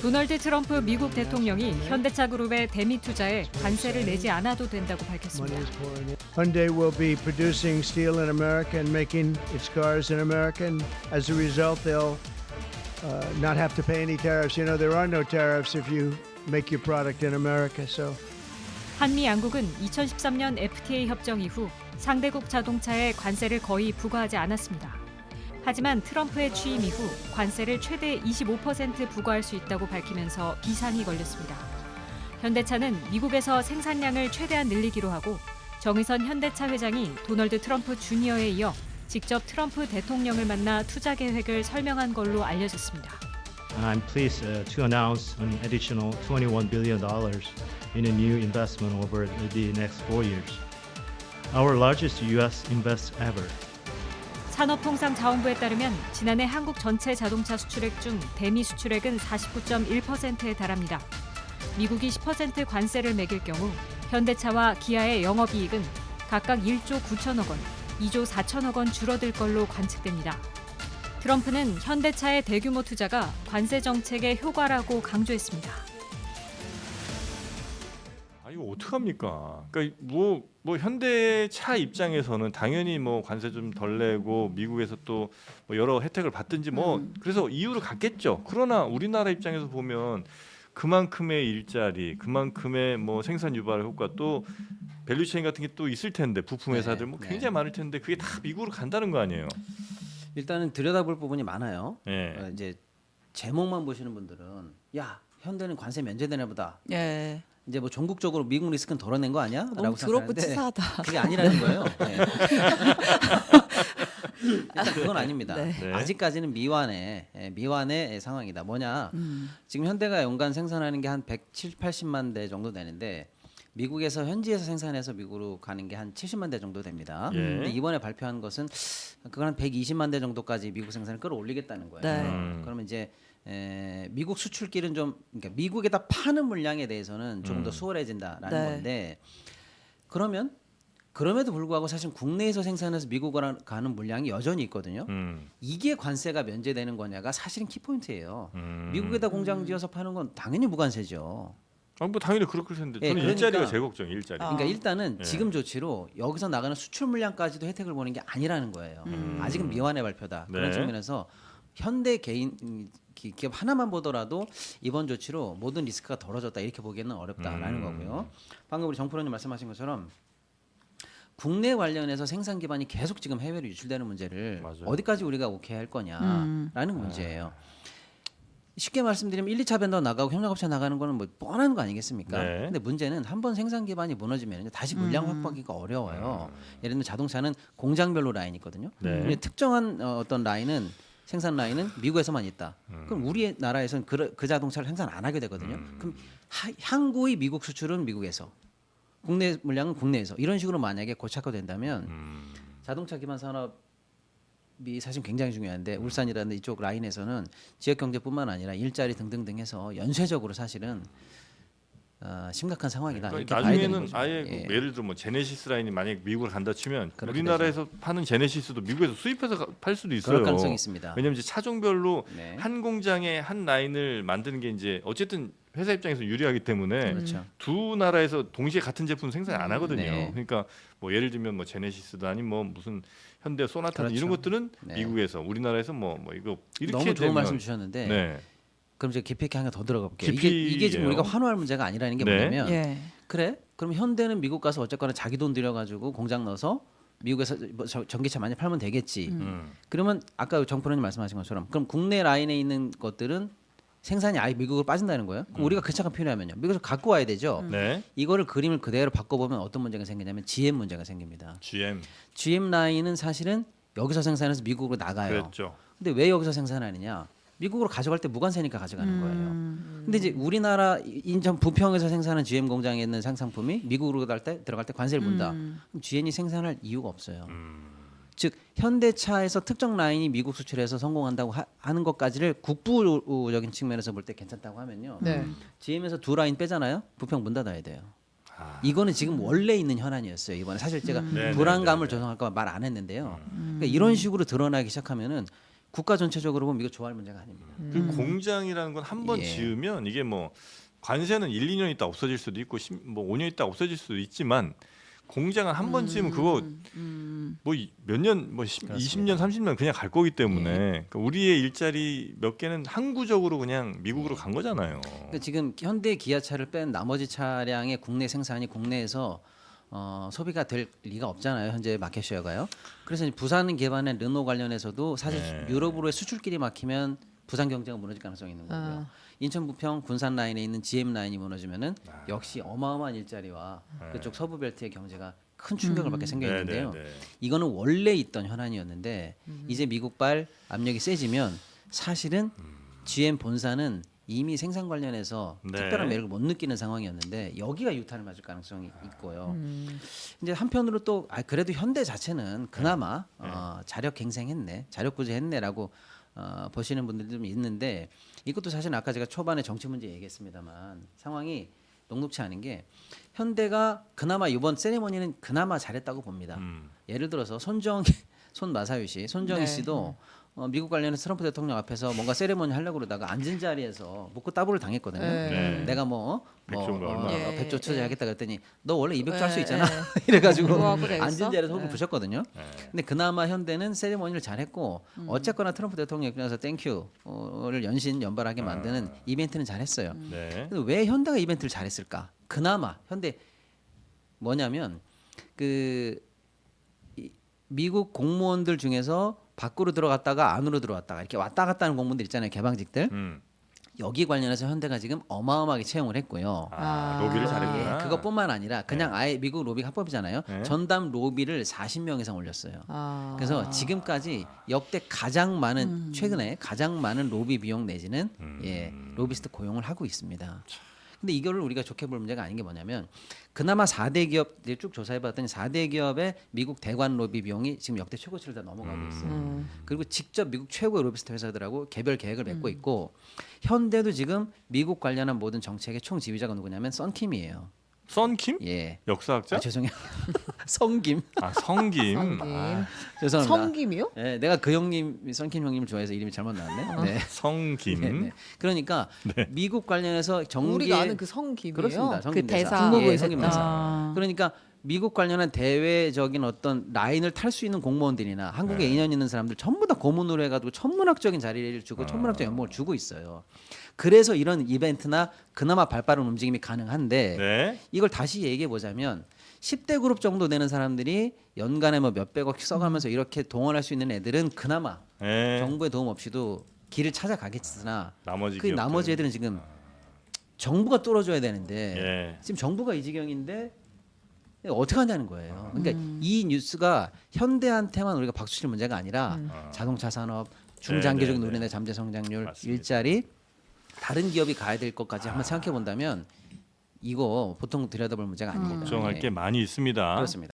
도널드 트럼프 미국 대통령이 현대차 그룹의 대미 투자에 관세를 내지 않아도 된다고 밝혔습니다. Hyundai will be producing steel in America and making its cars in America, and as a result, they'll not have to pay any tariffs. You know, there are no tariffs if you make your product in America. So. 한미 양국은 2013년 FTA 협정 이후 상대국 자동차에 관세를 거의 부과하지 않았습니다. 하지만 트럼프의 취임 이후 관세를 최대 25% 부과할 수 있다고 밝히면서 비상이 걸렸습니다. 현대차는 미국에서 생산량을 최대한 늘리기로 하고 정의선 현대차 회장이 도널드 트럼프 주니어에 이어 직접 트럼프 대통령을 만나 투자 계획을 설명한 걸로 알려졌습니다. I'm pleased to announce an additional $21 billion in a new investment over the next 4 years. Our largest U.S. invest ever. 산업통상자원부에 따르면 지난해 한국 전체 자동차 수출액 중 대미 수출액은 49.1%에 달합니다. 미국이 10% 관세를 매길 경우 현대차와 기아의 영업이익은 각각 1조 9천억 원, 2조 4천억 원 줄어들 걸로 관측됩니다. 트럼프는 현대차의 대규모 투자가 관세 정책의 효과라고 강조했습니다. 이거 어떡합니까? 그러니까 뭐 현대차 입장에서는 당연히 뭐 관세 좀 덜 내고 미국에서 또 뭐 여러 혜택을 받든지 뭐 그래서 이유를 갖겠죠. 그러나 우리나라 입장에서 보면 그만큼의 일자리, 그만큼의 뭐 생산 유발 효과 또 밸류체인 같은 게 또 있을 텐데 부품 회사들 뭐 굉장히 많을 텐데 그게 다 미국으로 간다는 거 아니에요? 일단은 들여다볼 부분이 많아요. 예. 이제 제목만 보시는 분들은 야 현대는 관세 면제되나 보다. 예. 이제 뭐 전국적으로 미국 리스크는 덜어낸 거 아니야? 너무 라고 더럽고 생각하는데 치사하다. 그게 아니라는 거예요. 네. 일단 그건 아닙니다. 네. 네. 아직까지는 미완의 상황이다. 뭐냐? 지금 현대가 연간 생산하는 게 한 170, 80만 대 정도 되는데 미국에서 현지에서 생산해서 미국으로 가는 게 한 70만 대 정도 됩니다. 예. 근데 이번에 발표한 것은 그건 한 120만 대 정도까지 미국 생산을 끌어올리겠다는 거예요. 네. 그러면 이제 미국 수출길은 좀 그러니까 미국에다 파는 물량에 대해서는 조금 더 수월해진다라는 네. 건데 그러면 그럼에도 불구하고 사실 국내에서 생산해서 미국으로 가는 물량이 여전히 있거든요. 이게 관세가 면제되는 거냐가 사실은 키포인트예요. 미국에다 공장 지어서 파는 건 당연히 무관세죠. 뭐 당연히 그렇을 텐데 예, 저는 그러니까- 일자리가 제일 걱정. 일자리. 그러니까 일단은 예. 지금 조치로 여기서 나가는 수출 물량까지도 혜택을 보는 게 아니라는 거예요. 아직은 미완의 발표다. 그런 네. 측면에서 현대 개인 기업 하나만 보더라도 이번 조치로 모든 리스크가 덜어졌다 이렇게 보기에는 어렵다라는 거고요. 방금 우리 정프로님 말씀하신 것처럼 국내 관련해서 생산 기반이 계속 지금 해외로 유출되는 문제를 맞아요. 어디까지 우리가 오케이 할 거냐라는 문제예요. 쉽게 말씀드리면 1, 2차 벤더 나가고 협력업체 나가는 거는 뭐 뻔한 거 아니겠습니까? 네. 근데 문제는 한번 생산 기반이 무너지면 다시 물량 확보하기가 어려워요. 예를 들면 자동차는 공장별로 라인이 있거든요. 네. 근데 특정한 어떤 라인은 생산 라인은 미국에서만 있다. 그럼 우리나라에서는 그 자동차를 생산 안 하게 되거든요. 그럼 향구의 미국 수출은 미국에서, 국내 물량은 국내에서 이런 식으로 만약에 고착화된다면 자동차 기반 산업이 사실 굉장히 중요한데 울산이라는 이쪽 라인에서는 지역 경제뿐만 아니라 일자리 등등등 해서 연쇄적으로 사실은 심각한 상황이다. 그러니까 이렇게 봐야 되는 나중에는 거죠. 아예 예. 예를 들어 뭐 제네시스 라인이 만약 미국을 간다 치면 그렇게 우리나라에서 파는 제네시스도 미국에서 수입해서 팔 수도 있어요. 그럴 가능성이 있습니다. 왜냐하면 이제 차종별로 네. 한 공장에 한 라인을 만드는 게 이제 어쨌든 회사 입장에서 유리하기 때문에 그렇죠. 두 나라에서 동시에 같은 제품 생산 안 하거든요. 네. 그러니까 뭐 예를 들면 뭐 제네시스도 아니면 뭐 무슨 현대 소나타 그렇죠. 이런 것들은 네. 미국에서 우리나라에서 뭐 이거 이렇게 너무 좋은 되면 말씀 주셨는데 네. 그럼 제가 깊이 있게 하나 더 들어가 볼게요. 깊이예요. 이게 지금 우리가 환호할 문제가 아니라는 게 네. 뭐냐면 예. 그래? 그럼 현대는 미국 가서 어쨌거나 자기 돈 들여가지고 공장 넣어서 미국에서 뭐 전기차 많이 팔면 되겠지. 그러면 아까 정프로님 말씀하신 것처럼 그럼 국내 라인에 있는 것들은 생산이 아예 미국으로 빠진다는 거예요. 그럼 우리가 그 차가 필요하면요. 미국에서 갖고 와야 되죠. 네. 이거를 그림을 그대로 바꿔보면 어떤 문제가 생기냐면 GM 문제가 생깁니다. GM GM 라인은 사실은 여기서 생산해서 미국으로 나가요. 그랬죠. 근데 왜 여기서 생산하느냐? 미국으로 가져갈 때 무관세니까 가져가는 거예요. 근데 이제 우리나라 인천 부평에서 생산한 GM 공장에 있는 생산품이 미국으로 들어갈 때 관세를 문다. 그럼 GM이 생산할 이유가 없어요. 즉 현대차에서 특정 라인이 미국 수출해서 성공한다고 하는 것까지를 국부적인 측면에서 볼 때 괜찮다고 하면요. 네. GM에서 두 라인 빼잖아요. 부평 문 닫아야 돼요. 이거는 지금 원래 있는 현안이었어요. 이번에 사실 제가 네, 불안감을 네, 네. 조성할까 말 안 했는데요. 그러니까 이런 식으로 드러나기 시작하면은 국가 전체적으로 보면 이거 좋아할 문제가 아닙니다. 그 공장이라는 건 한 번 예. 지으면 이게 뭐 관세는 1, 2년 있다 없어질 수도 있고 뭐 5년 있다 없어질 수도 있지만 공장은 한 번 지으면 그거 뭐 몇 년 뭐 20년 30년 그냥 갈 거기 때문에 그러니까 우리의 일자리 몇 개는 항구적으로 그냥 미국으로 간 거잖아요. 그러니까 지금 현대 기아차를 뺀 나머지 차량의 국내 생산이 국내에서 소비가 될 리가 없잖아요. 현재 마켓 쉐어가요. 그래서 이제 부산 개발의 르노 관련해서도 사실 네. 유럽으로의 수출길이 막히면 부산 경제가 무너질 가능성이 있는 거고요. 인천 부평 군산 라인에 있는 GM 라인이 무너지면은 역시 어마어마한 일자리와 그쪽 서부 벨트의 경제가 큰 충격을 받게 생겨 있는데요. 네, 네, 네. 이거는 원래 있던 현안이었는데 이제 미국발 압력이 세지면 사실은 GM 본사는 이미 생산 관련해서 네. 특별한 매력을 못 느끼는 상황이었는데 여기가 유탄을 맞을 가능성이 있고요. 이제 한편으로 또 그래도 현대 자체는 그나마 자력 갱생했네, 자력 구제했네라고 보시는 분들도 좀 있는데 이것도 사실 아까 제가 초반에 정치 문제 얘기했습니다만 상황이 녹록치 않은 게 현대가 그나마 이번 세레머니는 그나마 잘했다고 봅니다. 예를 들어서 손마사유 씨, 손정희 네. 씨도 미국 관련해서 트럼프 대통령 앞에서 뭔가 세레머니 하려고 그러다가 앉은 자리에서 묻고 따블을 당했거든요. 네. 내가 백조인가 얼마나. 예, 100조 투자하겠다 예. 그랬더니 너 원래 200조 할 수 예, 있잖아. 예. 이래가지고 그거하고 되겠어? 앉은 자리에서 호흡 네. 부셨거든요. 근데 그나마 현대는 세레머니를 잘했고 어쨌거나 트럼프 대통령 입장에서 땡큐를 연발하게 만드는 이벤트는 잘했어요. 네. 근데 왜 현대가 이벤트를 잘했을까? 그나마 현대 뭐냐면 미국 공무원들 중에서 밖으로 들어갔다가 안으로 들어왔다가 이렇게 왔다 갔다 하는 공무원들 있잖아요. 개방직들. 여기 관련해서 현대가 지금 어마어마하게 채용을 했고요. 로비를 잘했구나. 예, 그것뿐만 아니라 그냥 아예 미국 로비가 합법이잖아요. 네. 전담 로비를 40명 이상 올렸어요. 아. 그래서 지금까지 역대 가장 많은 최근에 가장 많은 로비 비용 내지는 로비스트 고용을 하고 있습니다. 근데 이거를 우리가 좋게 볼 문제가 아닌 게 뭐냐면 그나마 4대 기업 이제 쭉 조사해 봤더니 4대 기업의 미국 대관 로비 비용이 지금 역대 최고치를 다 넘어가고 있어요. 그리고 직접 미국 최고의 로비스트 회사들하고 개별 계획을 맺고 있고 현대도 지금 미국 관련한 모든 정책의 총 지휘자가 누구냐면 썬킴이에요. 썬킴? 예. 역사학자? 죄송해요. 성김. 성김. 성김. 죄송합니다. 성김이요? 네, 내가 그 형님 썬킴 형님을 좋아해서 이름이 잘못 나왔네. 네. 성김. 네, 네. 그러니까 미국 관련해서 정계 우리가 아는 그 성김이요? 그렇습니다. 그 성김 대사. 국무부의 예, 성김 대사. 아. 그러니까 미국 관련한 대외적인 어떤 라인을 탈 수 있는 공무원들이나 한국에 인연 있는 사람들 전부 다 고문으로 해가지고 천문학적인 자리를 주고 천문학적 연봉을 주고 있어요. 그래서 이런 이벤트나 그나마 발빠른 움직임이 가능한데 네. 이걸 다시 얘기해 보자면 10대 그룹 정도 되는 사람들이 연간에 뭐 몇백억 써가면서 이렇게 동원할 수 있는 애들은 그나마 네. 정부의 도움 없이도 길을 찾아가겠으나 나머지 그 기업들. 나머지 애들은 지금 정부가 뚫어줘야 되는데 예. 지금 정부가 이 지경인데 어떻게 하냐는 거예요. 그러니까 이 뉴스가 현대한테만 우리가 박수 칠 문제가 아니라 자동차 산업, 중장기적인 네, 네, 우리나라의 잠재 성장률, 맞습니다. 일자리 다른 기업이 가야 될 것까지 한번 생각해 본다면 이거 보통 들여다볼 문제가 아닙니다. 걱정할 예. 게 많이 있습니다. 그렇습니다.